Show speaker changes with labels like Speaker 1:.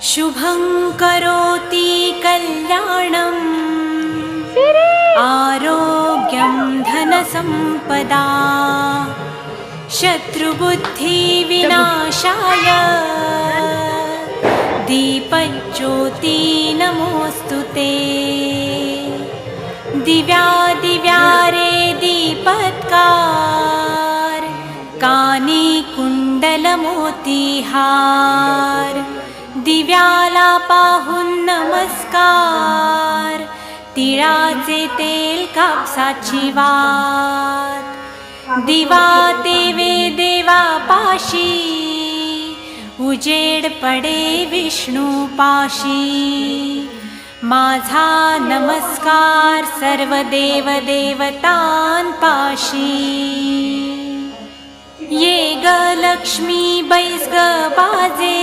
Speaker 1: शुभं करोति कल्याणं आरोग्यं धनसम्पदा शत्रुबुद्धिविनाशाय दीपज्योति नमोऽस्तु ते। दिव्या रे दीपत्कार कानी कुंडलमोतीहार दिव्याला पाहून नमस्कार तिळाचे तेल कापसाची वात दिवा तेवे देवा पाशी उजेड पडे विष्णू पाशी माझा नमस्कार सर्व देव देवतांपाशी। ये ग लक्ष्मी बैस ग बाजे